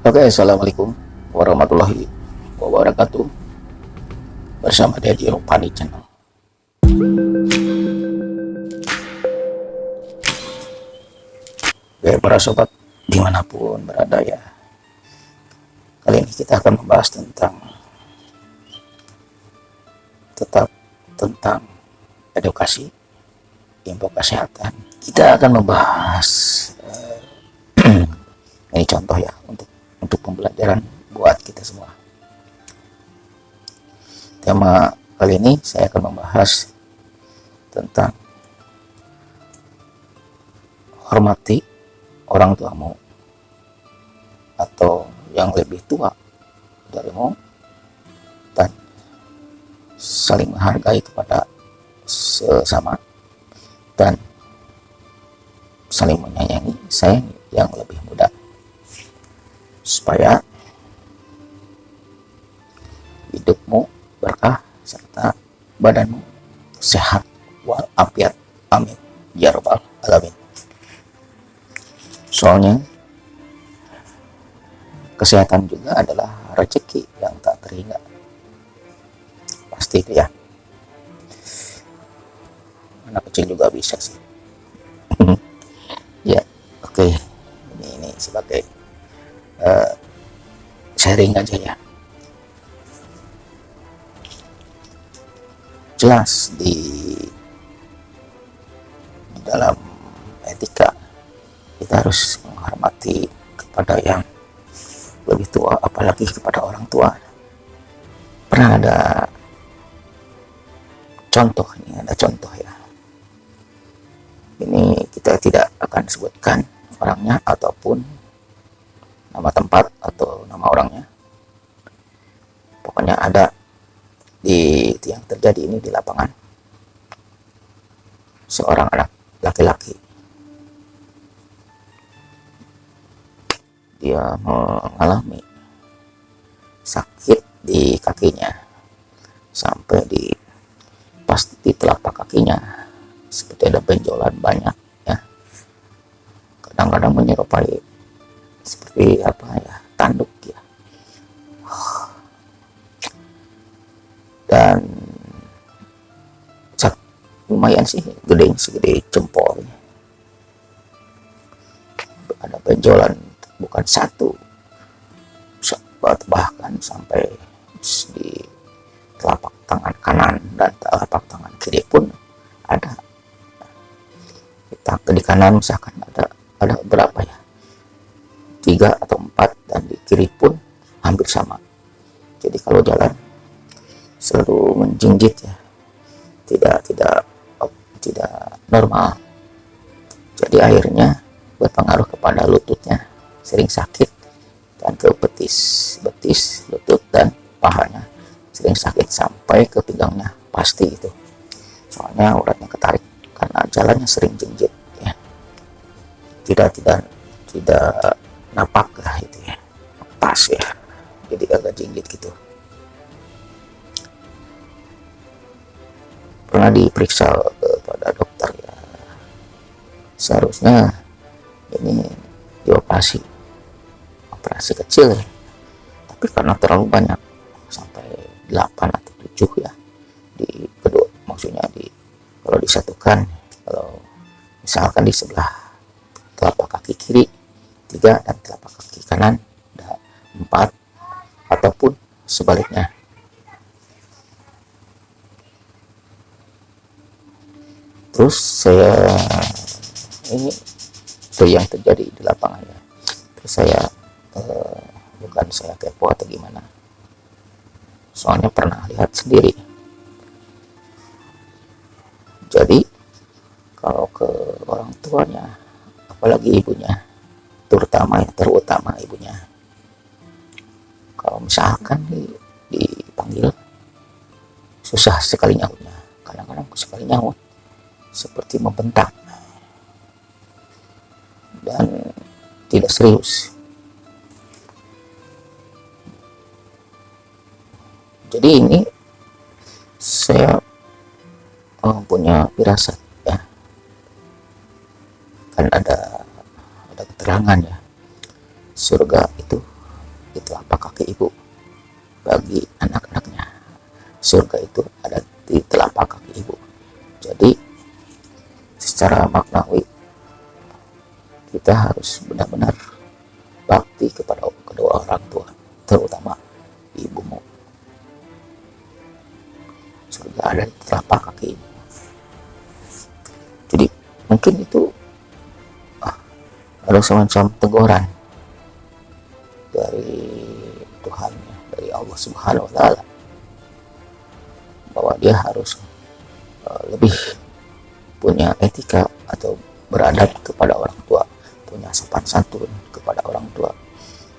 Oke, assalamualaikum warahmatullahi wabarakatuh. Bersama Dedi Rupani Channel. Oke, para sobat dimanapun berada ya. Kali ini kita akan membahas tentang edukasi, info kesehatan. Kita akan membahas ini contoh ya untuk pembelajaran buat kita semua. Tema kali ini saya akan membahas tentang hormati orang tuamu atau yang lebih tua darimu dan saling menghargai kepada sesama dan saling menyayangi yang lebih muda, supaya hidupmu berkah serta badanmu sehat walafiat. Amin ya rabbal alamin. Soalnya kesehatan juga adalah rezeki yang tak terhingga, pasti itu ya. Anak kecil juga bisa sih. Ya, oke. Ini sebagai sharing aja ya. Jelas di dalam etika kita harus menghormati kepada yang lebih tua, apalagi kepada orang tua. Pernah ada contoh, ini ada contoh ya. Ini kita tidak akan sebutkan orangnya ataupun nama tempat atau nama orangnya. Pokoknya ada yang terjadi ini di lapangan. Seorang anak laki-laki, dia mengalami sakit di kakinya, sampai pas di telapak kakinya seperti ada benjolan banyak ya. Kadang-kadang menyerupai seperti tanduk ya. Dan lumayan sih, segede jempol. Ada benjolan bukan satu, bahkan sampai di telapak tangan kanan dan telapak tangan kiri pun ada. Di kanan misalkan ada berapa ya, 3 atau 4, dan di kiri pun hampir sama. Jadi kalau jalan selalu menjinjit ya, tidak normal. Jadi akhirnya berpengaruh kepada lututnya, sering sakit, dan ke betis, lutut dan pahanya sering sakit sampai ke pinggangnya, pasti itu. Soalnya uratnya ketarik karena jalannya sering jinjit ya. Tidak napak lah itu ya, pas ya, jadi agak jinjit gitu. Pernah diperiksa kepada dokter ya, seharusnya ini dioperasi kecil ya, tapi karena terlalu banyak sampai 8 atau 7 ya di kedua, maksudnya kalau disatukan, kalau misalkan di sebelah telapak kaki kiri 3 dan telapak kaki kanan ada 4, ataupun sebaliknya. Terus ini itu yang terjadi di lapangannya. Terus bukan saya kepo atau gimana, soalnya pernah lihat sendiri. Jadi kalau ke orang tuanya, apalagi ibunya, terutama ibunya, kalau misalkan dipanggil susah sekali nyautnya, kadang-kadang sekali nyaut seperti membentak dan tidak serius. Jadi ini saya punya firasat ya, kan ada keterangan ya, surga itu di telapak kaki ibu bagi anak-anaknya. Surga itu ada di telapak kaki ibu. Jadi secara maknawi kita harus benar-benar bakti kepada kedua orang tua, terutama ibumu. Surga ada di telapak kaki ibu. Jadi mungkin itu ada semacam teguran dari Tuhan, dari Allah Subhanahu wa Ta'ala, bahwa dia harus lebih punya etika atau beradab kepada orang tua, punya sopan santun kepada orang tua.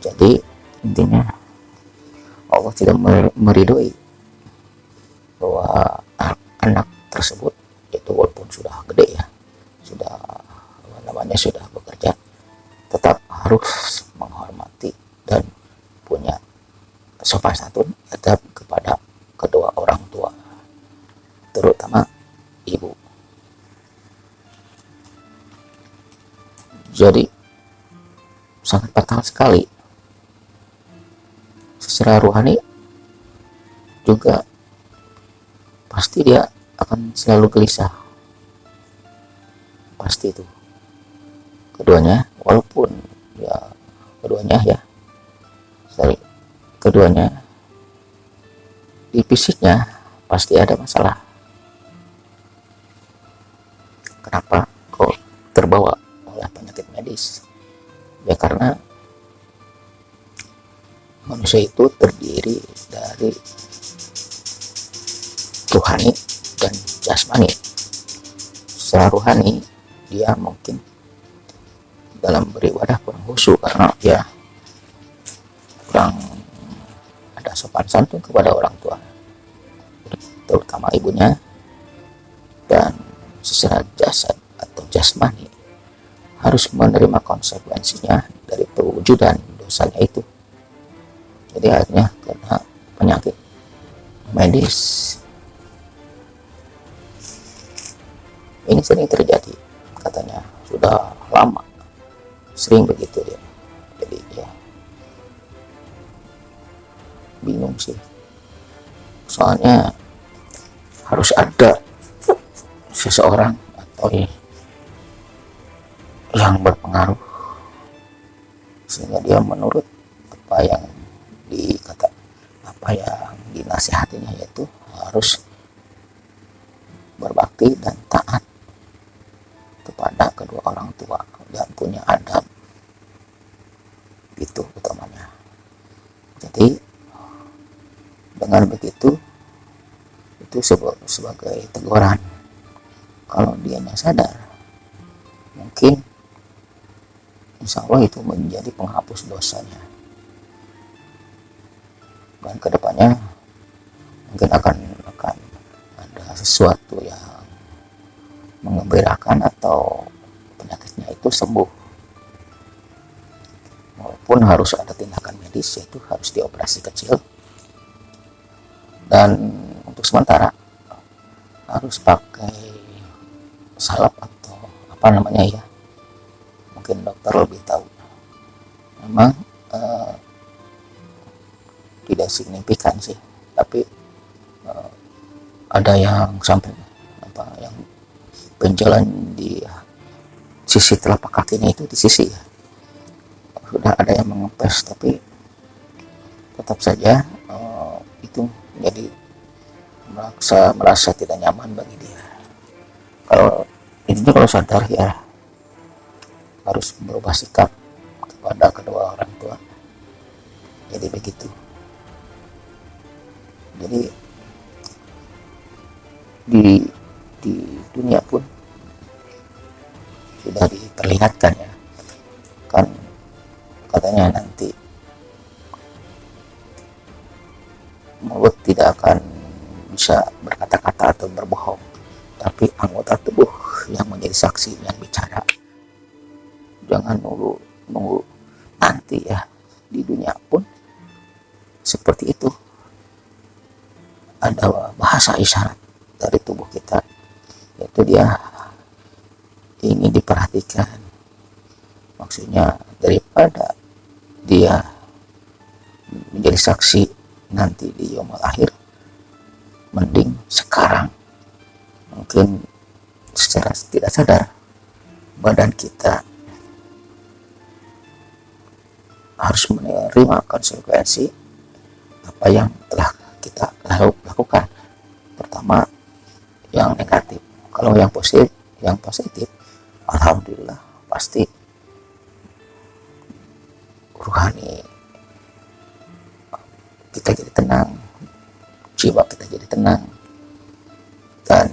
Jadi intinya Allah tidak meridhoi bahwa anak tersebut, itu walaupun sudah gede ya, sudah namanya sudah bekerja, tetap harus menghormati dan punya sopan santun adab kepada kedua orang tua, terutama ibu. Jadi sangat fatal sekali. Secara rohani juga pasti dia akan selalu gelisah, pasti itu keduanya, walaupun ya keduanya di fisiknya pasti ada masalah. Kenapa kok terbawa oleh penyakit medis? Ya karena manusia itu terdiri dari rohani dan jasmani. Secara rohani dia mungkin dalam beribadah kurang khusyuk karena ya kurang ada sopan santun kepada orang tua, terutama ibunya. Dan secara jasad atau jasmani harus menerima konsekuensinya dari perwujudan dosanya itu. Jadi akhirnya karena penyakit medis ini sering terjadi, katanya sudah lama sering begitu ya. Jadi ya bingung sih, soalnya harus ada seseorang atau yang berpengaruh sehingga dia menurut apa yang dinasihatinya, yaitu harus berbakti dan taat kepada kedua orang tua dan punya adab, itu utamanya. Jadi dengan begitu itu sebagai teguran. Kalau dianya sadar, mungkin insya Allah itu menjadi penghapus dosanya, dan kedepannya mungkin akan ada sesuatu yang mengembirakan atau penyakitnya itu sembuh, walaupun harus ada tindakan medis, yaitu harus dioperasi kecil, dan untuk sementara harus pakai salep atau apa namanya ya, mungkin dokter lebih tahu. Memang tidak signifikan sih, tapi ada yang sampai yang benjolan di sisi telapak kakinya itu, di sisi ya, sudah ada yang mengempes, tapi tetap saja itu jadi merasa tidak nyaman bagi dia. Kalau intinya kalau sadar ya harus berubah sikap kepada kedua orang tua. Jadi begitu. Jadi di dunia pun sudah diperlihatkan ya, kan katanya nanti mulut tidak akan bisa berkata-kata atau berbohong, tapi anggota tubuh yang menjadi saksi yang bicara. Jangan nunggu nanti ya, di dunia pun seperti itu. Ada bahasa isyarat dari tubuh kita, yaitu dia ingin diperhatikan. Maksudnya daripada dia menjadi saksi nanti di yaumul akhir, mending sekarang. Mungkin secara tidak sadar badan kita harus menerima konsekuensi apa yang telah kita lakukan. Pertama yang negatif. Kalau yang positif alhamdulillah pasti rohani kita jadi tenang, jiwa kita jadi tenang, dan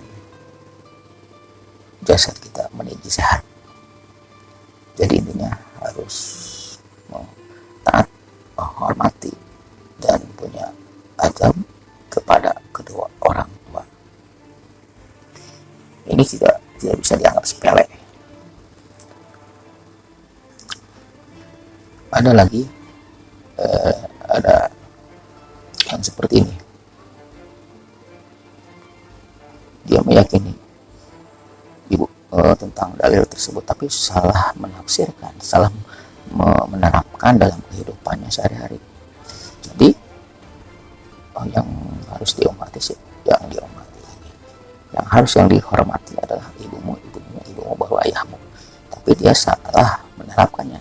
jasad kita menjadi sehat. Jadi intinya harus taat, menghormati, dan punya adab kepada kedua orang tua. Ini tidak bisa dianggap sepele. Ada lagi, ada yang seperti ini. Dia meyakini ibu tentang dalil tersebut, tapi salah menafsirkan, salah menerapkan dalam kehidupannya sehari-hari. Jadi yang harus dihormati sih, yang harus yang dihormati adalah ibumu baru ayahmu. Tapi dia salah menerapkannya.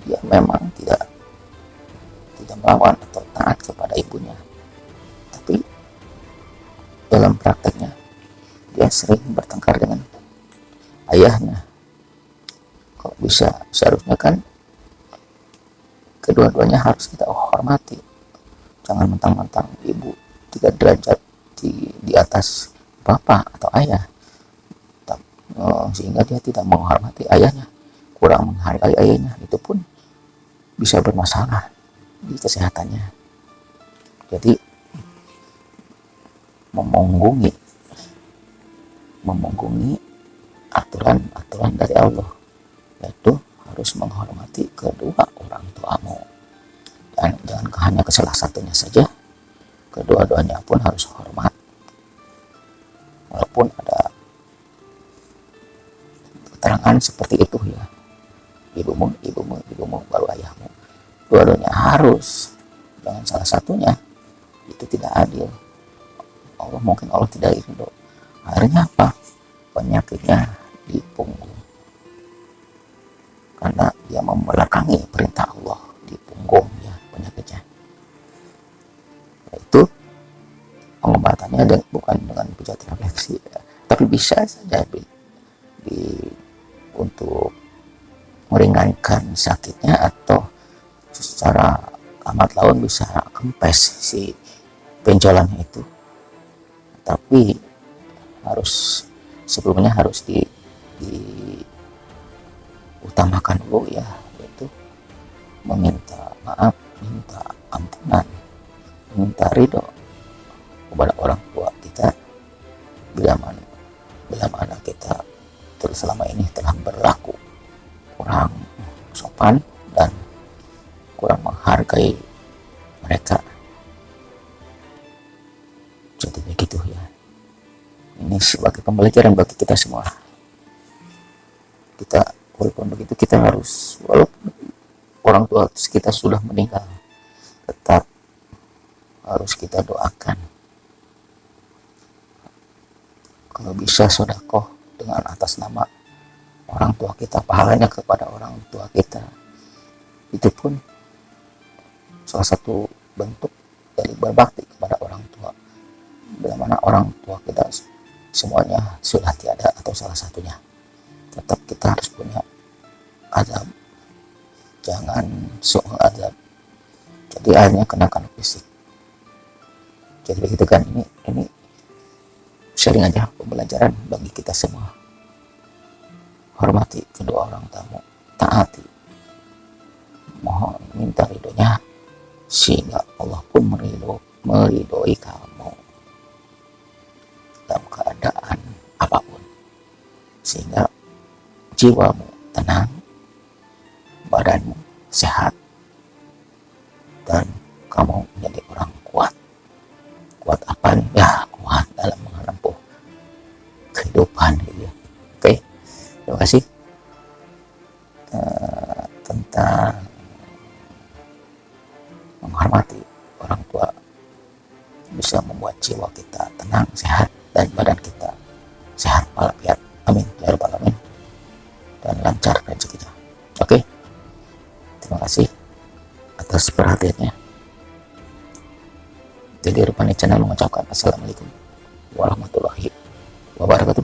Dia memang tidak melawan atau taat kepada ibunya, tapi dalam prakteknya dia sering bertengkar dengan ayahnya. Kok bisa? Seharusnya kan kedua-duanya harus kita hormati. Jangan mentang-mentang ibu 3 derajat di atas bapak atau ayah, sehingga dia tidak menghormati ayahnya, kurang menghargai ayahnya. Itu pun bisa bermasalah di kesehatannya. Jadi memunggungi aturan dari Allah, yaitu harus menghormati kedua orang tuamu, dan jangan hanya ke salah satunya saja, kedua-duanya pun harus hormat. Walaupun ada keterangan seperti itu ya, ibumu baru ayahmu, dua-duanya harus, jangan salah satunya. Itu tidak adil. Mungkin Allah tidak ridho. Akhirnya apa? Penyakitnya di punggung, karena dia membelakangi perintah Allah di punggungnya penyakitnya. Itu pengobatannya bukan dengan pijat refleksi ya. Tapi bisa saja untuk meringankan sakitnya, atau secara lambat laun bisa kempes si benjolannya itu. Tapi sebelumnya harus diutamakan dulu ya, yaitu meminta maaf, minta ampunan, minta ridho kepada orang tua kita bila mana kita selama ini telah berlaku kurang sopan dan kurang menghargai mereka. Jadi begitu ya. Ini sebagai pembelajaran bagi kita semua. Walaupun begitu, kita harus, walaupun orang tua kita sudah meninggal, tetap harus kita doakan. Kalau bisa sedekah dengan atas nama orang tua kita, pahalanya kepada orang tua kita. Itu pun salah satu bentuk dari berbakti kepada orang tua. Bila mana orang tua kita semuanya sudah tiada atau salah satunya, tetap kita harus punya adab, jangan soal adab jadi akhirnya kenakan fisik. Jadi begitu kan, ini sharing aja, pembelajaran bagi kita semua. Hormati kedua orang tamu, taati, mohon minta ridhonya, sehingga Allah pun meridhoi kamu dalam keadaan apapun, sehingga jiwamu tenang, badanmu sehat, dan kamu menjadi orang kuat. Kuat apa nih? Ya, kuat dalam menempuh kehidupan gitu ya. Oke, terima kasih. Tentang yang membuat jiwa kita tenang, sehat, dan badan kita sehat walafiat. Amin ya rabbal alamin. Dan lancar rezekinya. Oke, terima kasih atas perhatiannya. Jadi Rupani Channel mengucapkan assalamualaikum warahmatullahi wabarakatuh.